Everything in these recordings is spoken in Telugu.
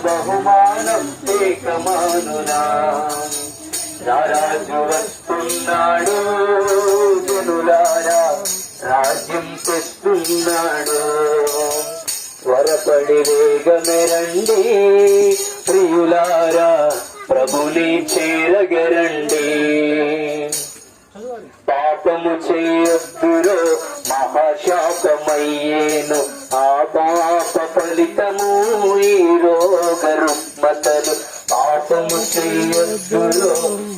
బహుమానం ఏకమానునా రాజు వస్తున్నాడు జనులారా రాజ్యం తెస్తున్నాడు త్వరపడి వేగమెరండి ప్రియులారా ప్రభుని చేరగరండి పాపము చేయొద్దురో మహాశాపమయ్యేను ఆ పాప ఫలితము ఈ రోగ రుగ్మతలు పాపము చేయొద్దురో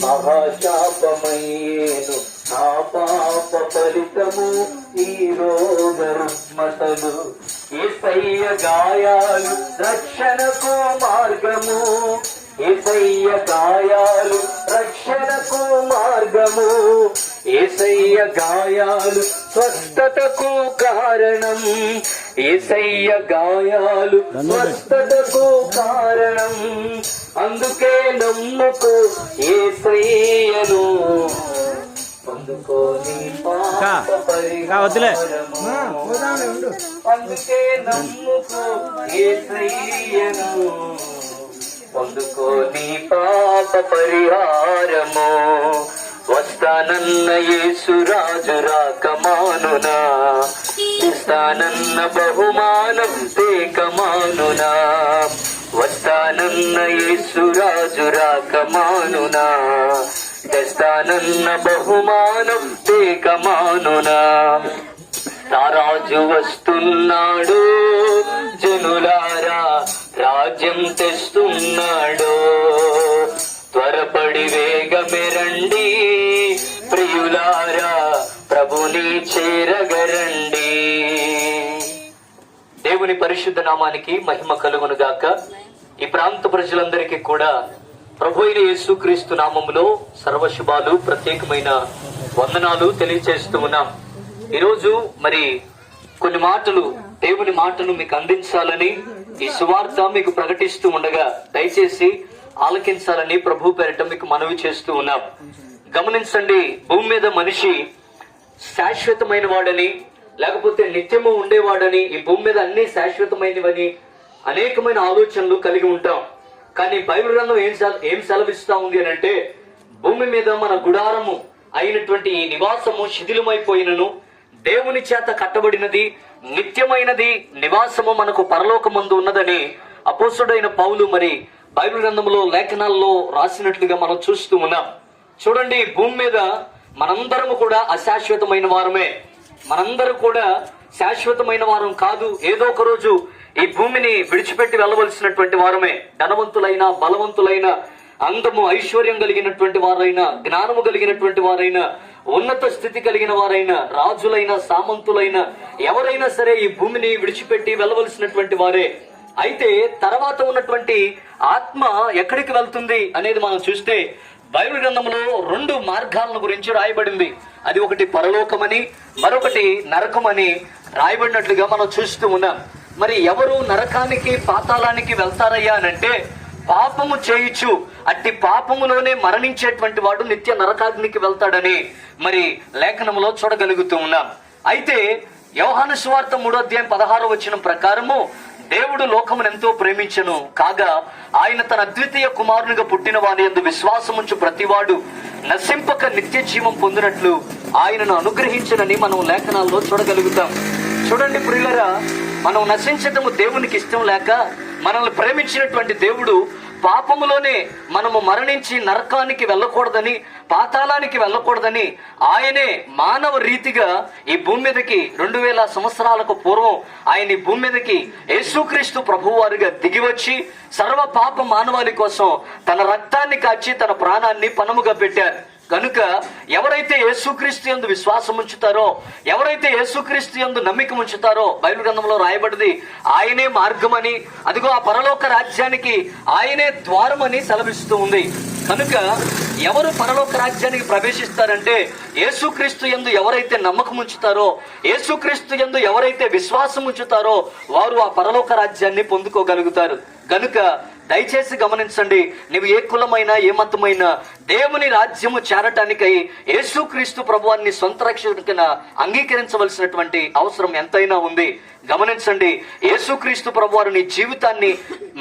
మహాశాపమయ్యేను ఆ పాప ఫలితము ఈ రోగ రుగ్మతలు యేసయ్య గాయాలు రక్షణకు మార్గము యేసయ్య గాయాలు రక్షణకు మార్గము యేసయ్య గాయాలు స్వస్థతకు కారణం యేసయ్య గాయాలు స్వస్థతకు కారణం అందుకే నమ్ముకో యేసయ్యను అందుకోని పాప పరిహారము అందుకే నమ్ముకో యేసయ్యను పొందుకోని పాప పరిహారము వస్తానన్న యేసురాజు రాకమానునా ఇస్తానన్న బహుమానం తేకమానునా వస్తానన్న యేసురాజు రాకమానునా తెస్తానన్న బహుమానం తేకమానునా నా రాజు వస్తున్నాడు జనులారా రాజ్యం తెస్తున్నాడు త్వరపడి వేగమెరండి ప్రియులారా ప్రభుని చేరగరండి. దేవుని పరిశుద్ధ నామానికి మహిమ కలుగును గాక. ఈ ప్రాంత ప్రజలందరికీ కూడా ప్రభు అయిన యేసుక్రీస్తు నామములో సర్వశుభాలు ప్రత్యేకమైన వందనాలు తెలియజేస్తూ ఉన్నాం. ఈరోజు మరి కొన్ని మాటలు దేవుని మాటను మీకు అందించాలని ఈ సువార్త మీకు ప్రకటిస్తూ ఉండగా దయచేసి ఆలకించాలని ప్రభు పేరిట మీకు మనవి చేస్తూ ఉన్నాం. గమనించండి, భూమి మీద మనిషి శాశ్వతమైన వాడని లేకపోతే నిత్యము ఉండేవాడని, ఈ భూమి మీద అన్ని శాశ్వతమైనవని అనేకమైన ఆలోచనలు కలిగి ఉంటాం. కానీ బైబిల్ గ్రంథం ఏం సెలవిస్తా ఉంది అని అంటే, భూమి మీద మన గుడారము అయినటువంటి ఈ నివాసము శిథిలమైపోయినను దేవుని చేత కట్టబడినది నిత్యమైనది నివాసము మనకు పరలోకమందు ఉన్నదని అపోస్తుడైన పౌలు మరి బైబిల్ గ్రంథంలో లేఖనాల్లో రాసినట్లుగా మనం చూస్తూ ఉన్నాం. చూడండి, భూమి మీద మనందరము కూడా అశాశ్వతమైన వారమే. మనందరూ కూడా శాశ్వతమైన వారం కాదు. ఏదో ఒక రోజు ఈ భూమిని విడిచిపెట్టి వెళ్ళవలసినటువంటి వారమే. ధనవంతులైన, బలవంతులైన, అందము ఐశ్వర్యం కలిగినటువంటి వారైనా, జ్ఞానము కలిగినటువంటి వారైనా, ఉన్నత స్థితి కలిగిన వారైనా, రాజులైన, సామంతులైన ఎవరైనా సరే ఈ భూమిని విడిచిపెట్టి వెళ్ళవలసినటువంటి వారే. అయితే తర్వాత ఉన్నటువంటి ఆత్మ ఎక్కడికి వెళ్తుంది అనేది మనం చూస్తే బైబిల్ గ్రంథంలో 2 మార్గాలను గురించి రాయబడింది. అది ఒకటి పరలోకమని, మరొకటి నరకమని రాయబడినట్లుగా మనం చూస్తూ ఉన్నాం. మరి ఎవరు నరకానికి పాతాళానికి వెళ్తారయ్యా అనంటే, పాపము చేయుచు అట్టి పాపములోనే మరణించేటువంటి వాడు నిత్య నరకాగ్నికి వెళ్తాడని మరి లేఖనంలో చూడగలుగుతూ ఉన్నాం. అయితే యోహాను సువార్త 3:16 ప్రకారము దేవుడు లోకమును ఎంతో ప్రేమించెను కాగా ఆయన తన అద్వితీయ కుమారునిగా పుట్టిన వాని యందు విశ్వాసముంచు ప్రతివాడు నశింపక నిత్య జీవం పొందినట్లు ఆయనను అనుగ్రహించనని మనం లేఖనాల్లో చూడగలుగుతాం. చూడండి ప్రియులరా, మనం నశించటము దేవునికి ఇష్టం లేక మనల్ని ప్రేమించినటువంటి దేవుడు పాపములోనే మనము మరణించి నరకానికి వెళ్ళకూడదని, పాతాళానికి వెళ్ళకూడదని ఆయనే మానవ రీతిగా ఈ భూమి మీదకి 2000 సంవత్సరాలకు పూర్వం ఆయన ఈ భూమి మీదకి యేసుక్రీస్తు ప్రభువారిగా దిగివచ్చి సర్వ పాప మానవాళి కోసం తన రక్తాన్ని కాచి తన ప్రాణాన్ని పణముగా పెట్టారు. కనుక ఎవరైతే యేసుక్రీస్తు యందు విశ్వాసం ఉంచుతారో, ఎవరైతే యేసుక్రీస్తు యందు నమ్మిక ఉంచుతారో, బైబిల్ గ్రంథంలో రాయబడింది ఆయనే మార్గమని, అదిగో ఆ పరలోక రాజ్యానికి ఆయనే ద్వారమని సెలవిస్తూ ఉంది. కనుక ఎవరు పరలోక రాజ్యానికి ప్రవేశిస్తారంటే యేసుక్రీస్తు యందు ఎవరైతే నమ్మకం ఉంచుతారో, యేసుక్రీస్తు యందు ఎవరైతే విశ్వాసం ఉంచుతారో వారు ఆ పరలోక రాజ్యాన్ని పొందుకోగలుగుతారు. కనుక దయచేసి గమనించండి, నువ్వు ఏ కులమైనా ఏ మతమైనా దేవుని రాజ్యము చేరటానికై యేసుక్రీస్తు ప్రభువాన్ని సొంత రక్షకునిగా అంగీకరించవలసినటువంటి అవసరం ఎంతైనా ఉంది. గమనించండి, యేసుక్రీస్తు ప్రభువారు నీ జీవితాన్ని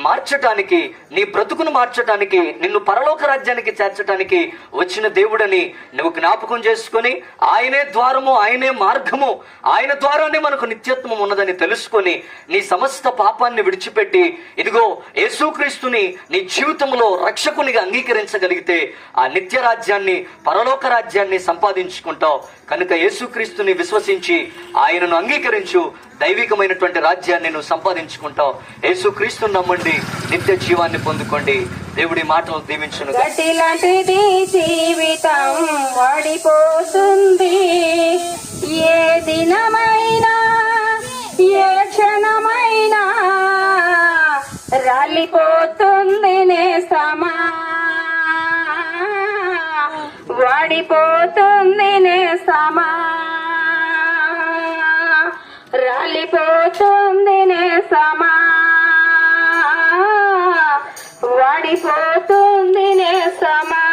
మార్చటానికి, నీ బ్రతుకును మార్చటానికి, నిన్ను పరలోక రాజ్యానికి చేర్చటానికి వచ్చిన దేవుడని నువ్వు జ్ఞాపకం చేసుకొని, ఆయనే ద్వారము, ఆయనే మార్గము, ఆయన ద్వారానే మనకు నిత్యత్వం ఉన్నదని తెలుసుకొని నీ సమస్త పాపాన్ని విడిచిపెట్టి ఇదిగో యేసుక్రీస్తుని నీ జీవితంలో రక్షకునిగా అంగీకరించగలిగితే ఆ నిత్య రాజ్యాన్ని, పరలోక రాజ్యాన్ని సంపాదించుకుంటావు. కనుక యేసుక్రీస్తుని విశ్వసించి ఆయనను అంగీకరించు, దైవికమైనటువంటి రాజ్యాన్ని నువ్వు సంపాదించుకుంటావు. యేసుక్రీస్తుని నమ్మండి, నిత్య జీవాన్ని పొందుకోండి. దేవుడి మాటలు దీవించును. గట్టిలాంటిది జీవితం వాడిపోతుంది, ఏ దినమైనా ఏ క్షణమైనా రాలిపోతుంది నేస్తమా, వాడిపోతుంది నేస్తమా, రాలిపోతుంది నేస్తమా, వాడిపోతుంది నేస్తమా.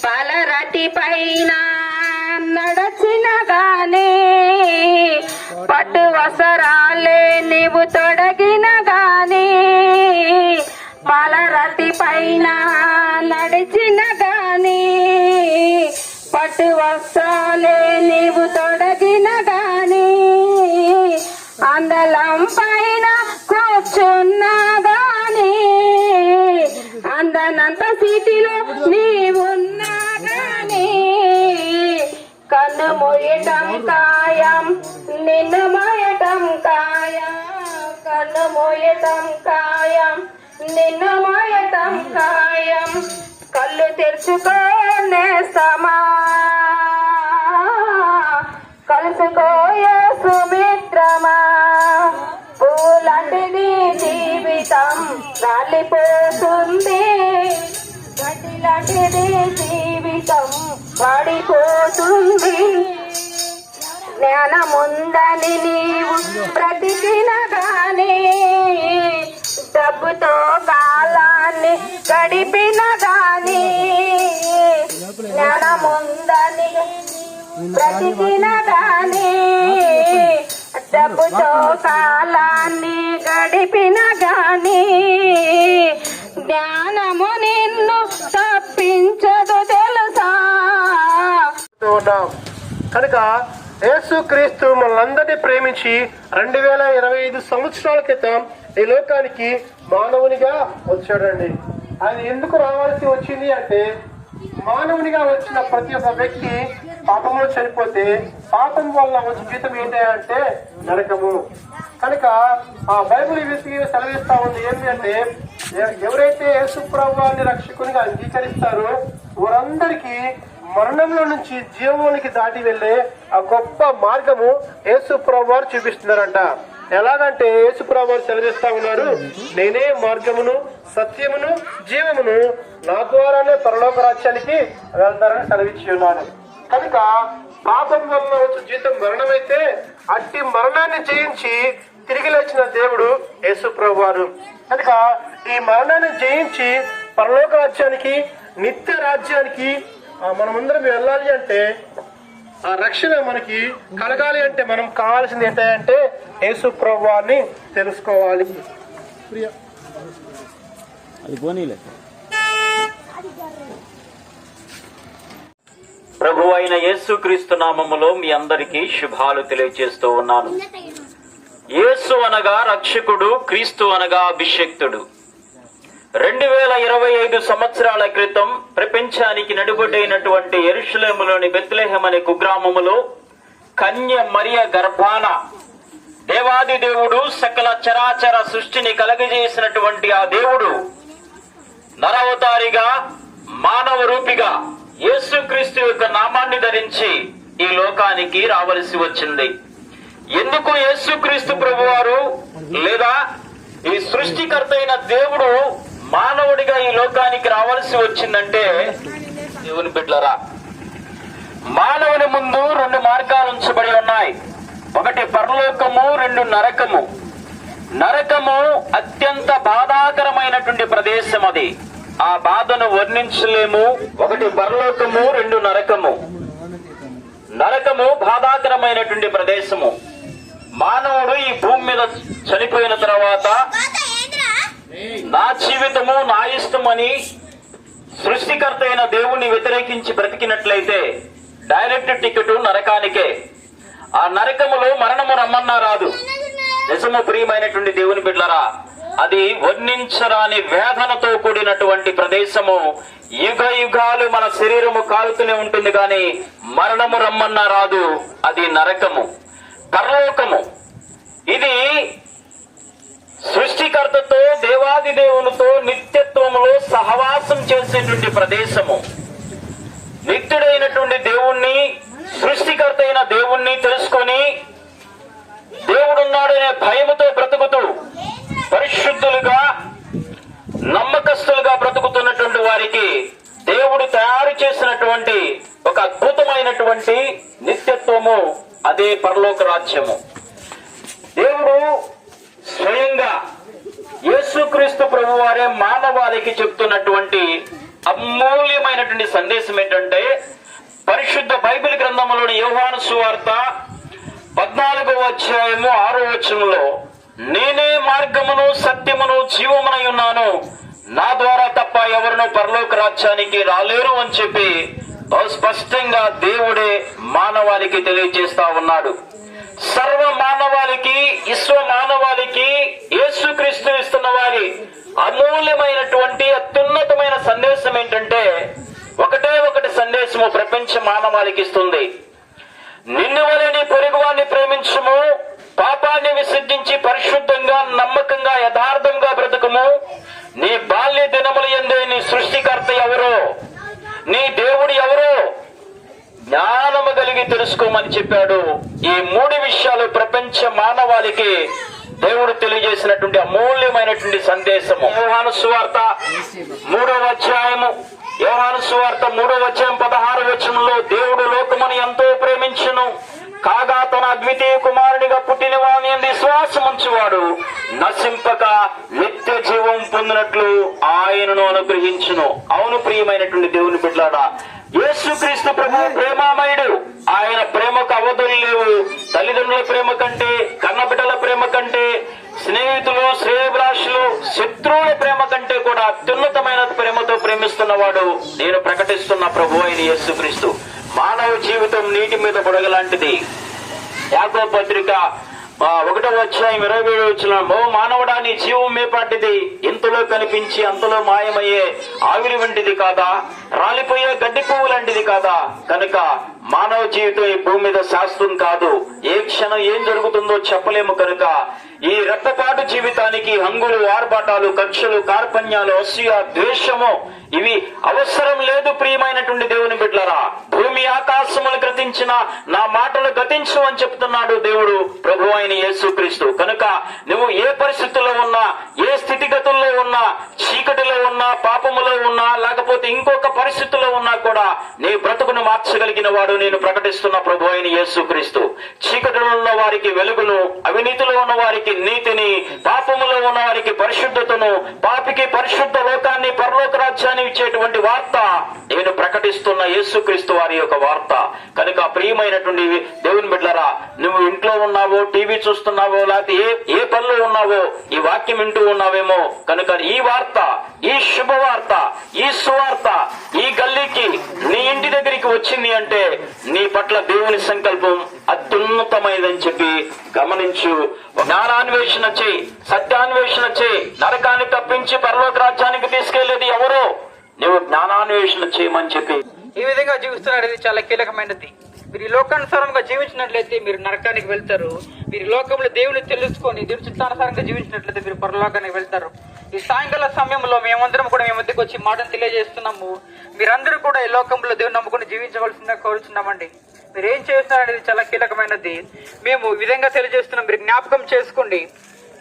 పాలరాతి పైన నడచిన గానే పట్టు వసరాలే నీవు తొడగిన గాని, పాలరాతి పైన నడిచిన గాని పట్టు వస్త్రాలే నీవు తొడగిన గాని, అందలం పైన కూర్చున్నా గాని, అందనంత స్థితిలో నీవున్నా గాని, కన్ను మోయటం ఖాయం, నిన్ను మోయటం ఖాయం, కన్ను మోయటం ఖాయం, నిన్ను మోయటం ఖాయం. కళ్ళు తెరుచుకోనేస్తమా, కలుసుకోయే సుమిత్రమా, పూలాంటిది జీవితం రాలిపోతుంది, గడ్డిలాంటిది జీవితం వాడిపోతుంది. జ్ఞానముందని నీవు బ్రతికిన గాని, డబ్బుతో కాలాన్ని గడిపిన గాని, జ్ఞానముందని బ్రతికిన గాని, డబ్బుతో కాలాన్ని గడిపిన గాని, జ్ఞానము నిన్ను తప్పించదు తెలుసా. కనుక యేసుక్రీస్తు మనలందరినీ ప్రేమించి 2025 సంవత్సరాల క్రితం ఈ లోకానికి మానవునిగా వచ్చాడండి. ఆయన ఎందుకు రావాల్సి వచ్చింది అంటే, మానవునిగా వచ్చిన ప్రతి ఒక్క వ్యక్తి పాపంలో చనిపోతే పాపం వల్ల వచ్చే జీవితం ఏంటంటే నరకము. కనుక ఆ బైబిల్ సెలవిస్తా ఉంది ఏంటి అంటే, ఎవరైతే యేసు ప్రభువుని రక్షకునిగా అంగీకరిస్తారో వారందరికీ మరణంలో నుంచి జీవంలోనికి దాటి వెళ్లే ఆ గొప్ప మార్గము యేసు ప్రభువారు చూపిస్తున్నారంట. ఎలాగంటే యేసు ప్రభువారు సెలవిస్తా ఉన్నారు, నేనే మార్గమును సత్యమును జీవమును, నా ద్వారానే పరలోక రాజ్యానికి వెళ్తారని సెలవిచ్చి ఉన్నారు. కనుక పాపం వల్ల వచ్చే జీవితం మరణమైతే అట్టి మరణాన్ని జయించి తిరిగి లేచిన దేవుడు యేసు ప్రభువారు. కనుక ఈ మరణాన్ని జయించి పరలోక రాజ్యానికి, నిత్య రాజ్యానికి మనమందరం వెళ్ళాలి అంటే, ఆ రక్షణ మనకి కలగాలి అంటే మనం కావాల్సింది ఏంటంటే యేసు ప్రభువాన్ని తెలుసుకోవాలి. ప్రభు అయిన యేసుక్రీస్తు నామములో మీ అందరికీ శుభాలు తెలియజేస్తూ ఉన్నాను. యేసు అనగా రక్షకుడు, క్రీస్తు అనగా అభిషేక్తుడు. 2025 సంవత్సరాల క్రితం ప్రపంచానికి నడుబొడైనటువంటి యెరూషలేములోని బెత్లెహేం అనే కుగ్రామములో కన్య మరియ గర్భాన దేవాది దేవుడు సకల చరాచర సృష్టిని కలగజేసినటువంటి ఆ దేవుడు నరవతారిగా, మానవ రూపిగా యేసుక్రీస్తు యొక్క నామాన్ని ధరించి ఈ లోకానికి రావలసి వచ్చింది. ఎందుకు యేసుక్రీస్తు ప్రభువారు లేదా ఈ సృష్టికర్త అయిన దేవుడు మానవుడిగా ఈ లోకానికి రావాల్సి వచ్చిందంటే దేవుని బిడ్డలారా, మానవుని ముందు 2 మార్గాలు ఉంచబడి ఉన్నాయి. ఒకటి పరలోకము, 2 నరకము. నరకము అత్యంత బాధాకరమైనటువంటి ప్రదేశం. అది ఆ బాధను వర్ణించలేము. ఒకటి పరలోకము, 2 నరకము. నరకము బాధాకరమైనటువంటి ప్రదేశము. మానవుడు ఈ భూమి మీద చనిపోయిన తర్వాత నా జీవితము నా ఇష్టమని సృష్టికర్త అయిన దేవుణ్ణి వ్యతిరేకించి బ్రతికినట్లయితే డైరెక్ట్ టికెట్ నరకానికే. ఆ నరకములో మరణము రమ్మన్నా రాదు. నిజము ప్రియమైనటువంటి దేవుని బిడ్డలారా, అది వర్ణించరాని వేదనతో కూడినటువంటి ప్రదేశము. యుగ యుగాలు మన శరీరము కాలుతూనే ఉంటుంది కానీ మరణము రమ్మన్నా రాదు. అది నరకము. పరలోకము ఇది సృష్టికర్తతో దేవాది దేవునితో నిత్యత్వములో సహవాసం చేసేటువంటి ప్రదేశము. నిత్యుడైనటువంటి దేవుణ్ణి, సృష్టికర్త అయిన దేవుణ్ణి తెలుసుకొని దేవుడున్నాడనే భయముతో బ్రతుకుతూ పరిశుద్ధులుగా నమ్మకస్తులుగా బ్రతుకుతున్నటువంటి వారికి దేవుడు తయారు చేసినటువంటి ఒక అద్భుతమైనటువంటి నిత్యత్వము, అదే పరలోక రాజ్యము. దేవుడు స్వయంగా యేసుక్రీస్తు ప్రభు వారే మానవాళికి చెప్తున్నటువంటి అమూల్యమైనటువంటి సందేశం ఏంటంటే, పరిశుద్ధ బైబిల్ గ్రంథంలోని యోహాను సువార్త 14వ అధ్యాయము 6వ వచనంలో, నేనే మార్గమును సత్యమును జీవమునై ఉన్నాను, నా ద్వారా తప్ప ఎవరును పరలోక రాజ్యానికి రాలేరు అని చెప్పి స్పష్టంగా దేవుడే మానవాళికి తెలియజేస్తా ఉన్నాడు. సర్వ మానవాళికి, విశ్వ మానవాళికి యేసుక్రీస్తు ఇస్తున్న వారి అమూల్యమైనటువంటి అత్యున్నతమైన సందేశం ఏంటంటే, ఒకటే ఒకటి సందేశము ప్రపంచ మానవాళికి ఇస్తుంది. నిన్ను వలె నీ పొరుగువాన్ని ప్రేమించుము, పాపాన్ని విసర్జించి పరిశుద్ధంగా నమ్మకంగా యథార్థంగా బ్రతుకుము, నీ బాల్య దినముల యందే నీ సృష్టికర్త ఎవరో, నీ దేవుడు ఎవరో జ్ఞానము కలిగి తెలుసుకోమని చెప్పాడు. ఈ 3 విషయాలు ప్రపంచ మానవాళికి దేవుడు తెలియజేసినటువంటి అమూల్యమైనటువంటి సందేశము. యోహాను సువార్త 3వ అధ్యాయము 3వ అధ్యాయం 16వ వచనంలో, దేవుడు లోకమును ఎంతో ప్రేమించును, కాగా తన అద్వితీయ కుమారునిగా పుట్టిన వాని యందు విశ్వాసం ఉంచువాడు నశింపక నిత్య జీవం పొందినట్లు ఆయనను అనుగ్రహించును. అవును ప్రియమైనటువంటి దేవుని బిడ్డలారా, యేసుక్రీస్తు ప్రభు ప్రేమామయుడు. ఆయన ప్రేమకు అవధులు లేవు. తల్లిదండ్రుల ప్రేమ కంటే, కన్నబిడ్డల ప్రేమ కంటే, స్నేహితులు, శ్రేయభిలాషులు, శత్రువుల ప్రేమ కంటే కూడా అత్యున్నతమైన ప్రేమతో ప్రేమిస్తున్నవాడు నేను ప్రకటిస్తున్న ప్రభు అయిన యేసుక్రీస్తు. మానవ జీవితం నీటి మీద బుడగలాంటిది. యాకోబు పత్రిక 1వ అధ్యాయం 27వ వచనం, ఓ మానవుడా, నీ జీవం మేపాటిది, ఇంతలో కనిపించి అంతలో మాయమయ్యే ఆవిరి వంటిది కాదా, రాలిపోయే గడ్డి పువ్వు లాంటిది కాదా. కనుక మానవ జీవితం ఈ భూమి మీద శాశ్వతం కాదు. ఏ క్షణం ఏం జరుగుతుందో చెప్పలేము. కనుక ఈ రెప్పపాటు జీవితానికి హంగులు, ఆర్భాటాలు, కక్షలు, కార్పణ్యాలు, అసూయ, ద్వేషము ఇవి అవసరం లేదు. ప్రియమైనటువంటి దేవుని బిడ్డలారా, భూమి ఆకాశములు గతించిన నా మాటలు గతించు అని చెప్తున్నాడు దేవుడు ప్రభు అయిన యేసుక్రీస్తు. కనుక నువ్వు ఏ పరిస్థితుల్లో ఉన్నా, ఏ స్థితిగతుల్లో ఉన్నా, చీకటిలో ఉన్నా, పాపములో ఉన్నా, లేకపోతే ఇంకొక పరిస్థితుల్లో ఉన్నా కూడా నీ బ్రతుకును మార్చగలిగిన వాడు నేను ప్రకటిస్తున్న ప్రభు అయిన యేసుక్రీస్తు. చీకటిలో ఉన్న వారికి వెలుగును, అవినీతిలో ఉన్న వారికి నీతిని, పాపములో ఉన్న వారికి పరిశుద్ధతను, పాపికి పరిశుద్ధ లోకాన్ని, పరలోక రాజ్యాన్ని ఇచ్చేటువంటి వార్త నేను ప్రకటిస్తున్న యేసుక్రీస్తు వారి యొక్క వార్త. కనుక ప్రియమైనటువంటి దేవుని బిడ్డలారా, నువ్వు ఇంట్లో ఉన్నావో, టీవీ చూస్తున్నావో, లేకపోతే ఏ పనిలో ఉన్నావో ఈ వాక్యం వింటూ ఉన్నావేమో. కనుక ఈ వార్త, ఈ శుభవార్త, ఈ సువార్త ఈ గల్లీకి, నీ ఇంటి దగ్గరికి వచ్చింది అంటే నీ పట్ల దేవుని సంకల్పం అత్యున్నతమైనదని చెప్పి గమనించు. జ్ఞానాన్వేషణ చేయి, సత్యాన్వేషణ చేయి. నరకాన్ని తప్పించి పరలోక రాజ్యానికి తీసుకెళ్లేది ఎవరో, నువ్వు జ్ఞానాన్వేషణ చేయమని చెప్పి ఈ విధంగా జీవిస్తున్నాడు. ఇది చాలా కీలకమైనది. మీరు ఈ లోకానుసారంగా జీవించినట్లయితే మీరు నరకానికి వెళ్తారు. మీరు లోకంలో దేవుని తెలుసుకొని దేవుని చిత్తానుసారంగా జీవించినట్లయితే మీరు పరలోకానికి వెళ్తారు. ఈ సాయంకాల సమయంలో మేమందరం కూడా మీ మధ్యకు వచ్చి మాటను తెలియజేస్తున్నాము. మీరందరూ కూడా ఈ లోకంలో దేవుని నమ్ముకుని జీవించవలసిందిగా కోరుచున్నామండి. మీరు ఏం చేస్తున్నారనేది చాలా కీలకమైనది. మేము ఈ విధంగా తెలియజేస్తున్నాం. మీరు జ్ఞాపకం చేసుకోండి.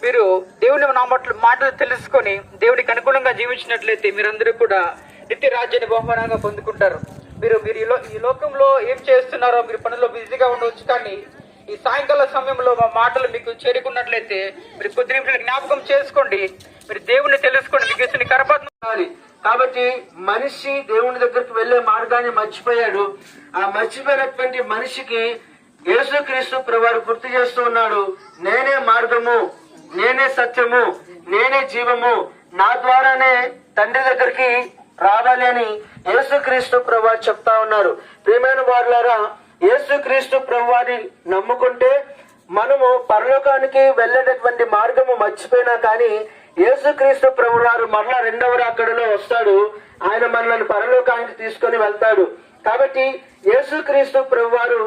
మీరు దేవుని మాటలు తెలుసుకొని దేవునికి అనుకూలంగా జీవించినట్లయితే మీరందరూ కూడా నిత్య రాజ్యాన్ని బహుమానంగా పొందుకుంటారు. మీరు ఈ లోకంలో ఏం చేస్తున్నారో మీరు పనిలో బిజీగా ఉండవచ్చు, కానీ ఈ సాయంకాల సమయంలో మా మాటలు మీకు చేరుకున్నట్లయితే మీరు కొద్ది నిమిషాలు జ్ఞాపకం చేసుకోండి. మీరు దేవుణ్ణి తెలుసుకోండి, మీకు ఇచ్చిన కరపత్రం. కాబట్టి మనిషి దేవుని దగ్గరికి వెళ్లే మార్గాన్ని మర్చిపోయాడు. ఆ మర్చిపోయినటువంటి మనిషికి యేసుక్రీస్తు ప్రభువారు గుర్తు చేస్తూ ఉన్నాడు, నేనే మార్గము, నేనే సత్యము, నేనే జీవము, నా ద్వారానే తండ్రి దగ్గరికి రావాలి అని యేసుక్రీస్తు ప్రభువారు చెప్తా ఉన్నారు. ప్రియమైన వారులారా, యేసుక్రీస్తు ప్రభువారిని నమ్ముకుంటే మనము పరలోకానికి వెళ్ళేటటువంటి మార్గము మర్చిపోయినా కానీ యేసుక్రీస్తు ప్రభువారు మరలా రెండవ రాకడలో వస్తాడు. ఆయన మనల్ని పరలోకానికి తీసుకొని వెళ్తాడు. కాబట్టి యేసుక్రీస్తు ప్రభువారు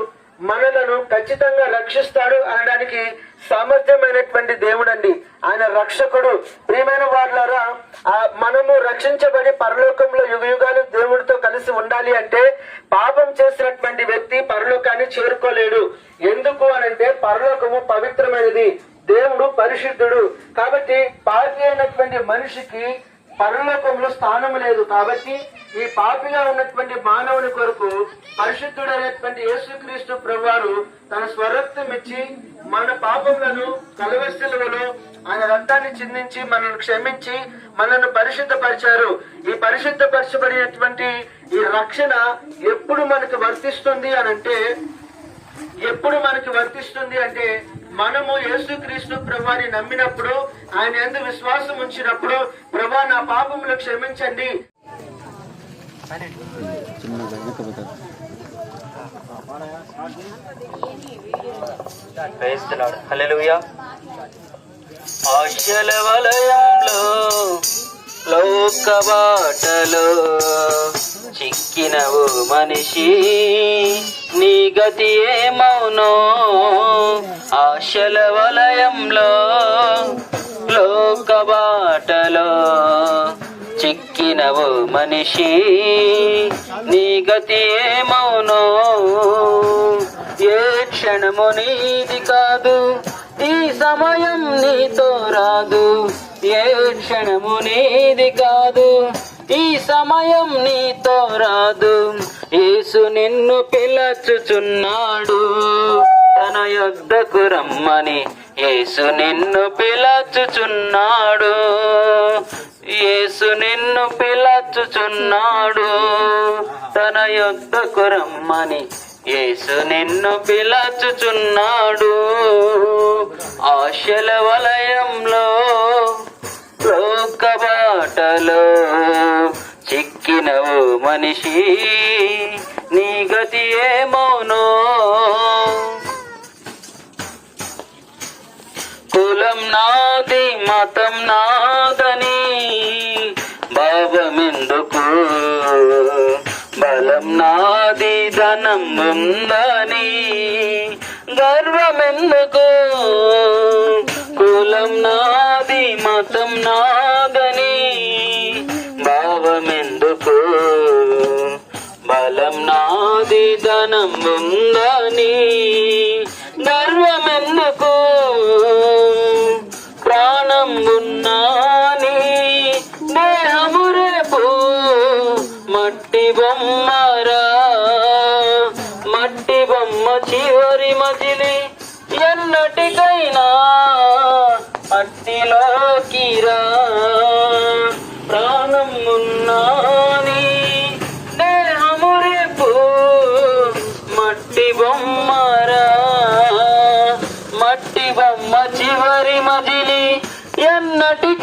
మనలను ఖచ్చితంగా రక్షిస్తాడు అనడానికి సామర్థ్యమైనటువంటి దేవుడండి. ఆయన రక్షకుడు. ప్రియమైన వారులారా, మనము రక్షించబడి పరలోకంలో యుగయుగాలు దేవుడితో కలిసి ఉండాలి అంటే పాపం చేసినటువంటి వ్యక్తి పరలోకాన్ని చేరుకోలేడు. ఎందుకు అనంటే పరలోకము పవిత్రమైనది, దేవుడు పరిశుద్ధుడు. కాబట్టి పాపి అయినటువంటి మనిషికి పరలోకంలో స్థానం లేదు. కాబట్టి ఈ పాపిగా ఉన్నటువంటి మానవుని కొరకు పరిశుద్ధుడైనటువంటి యేసుక్రీస్తు ప్రభువారు తన స్వరక్తం ఇచ్చి మన పాపములను కలువరి శిలువలో ఆయన రక్తాన్ని చిందించి మనల్ని క్షమించి మనల్ని పరిశుద్ధపరిచారు. ఈ పరిశుద్ధపరచబడినటువంటి ఈ రక్షణ ఎప్పుడు మనకు వర్తిస్తుంది అంటే మనము యేసుక్రీస్తు ప్రభువాని నమ్మినప్పుడు, ఆయన యందు విశ్వాసం ఉంచినప్పుడు, ప్రభువా నా పాపములు క్షమించండి. హల్లెలూయా. ఆశల వలయంలో లోక బాటలో చిక్కినవు మనిషి, నీ గతి ఏమౌనో. ఆశల వలయంలో లోక బాటలో చిక్కినవు మనిషి, నీ గతి ఏమౌనో. ఏ క్షణము నీది కాదు, ఈ సమయం నీతో రాదు. ఏ క్షణము నీది కాదు, ఈ సమయం నీతో రాదు. యేసు నిన్ను పిలచుచున్నాడు తన యొద్దకు రమ్మని. యేసు నిన్ను పిలచుచున్నాడు, యేసు నిన్ను పిలచుచున్నాడు తన యొద్దకు రమ్మని. యేసు నిన్ను పిలచుచున్నాడు. ఆశల వలయంలో లోక బాటలో చిక్కినవు మనిషి, నీ గతి ఏమౌనో. కులం నాది మతం నాదని భావమెందుకు, బలం నాది ధనం ఉందని గర్వమెందుకు. కులం నాది మతం నాదని భావమెందుకు, బలం నాది ధనం ఉందని గర్వమెందుకు. ప్రాణం ఉన్నాని దేహము రేపు మట్టి బొమ్మరా. మట్టి బొమ్మ చివరి మజిలి ఎన్నటికైనా మట్టిలోకి రా. ప్రాణం ఉన్నాని దేహము రేపు మట్టి బొమ్మరా. మట్టి బొమ్మ చివరి మజిలి ఎన్నటికైనా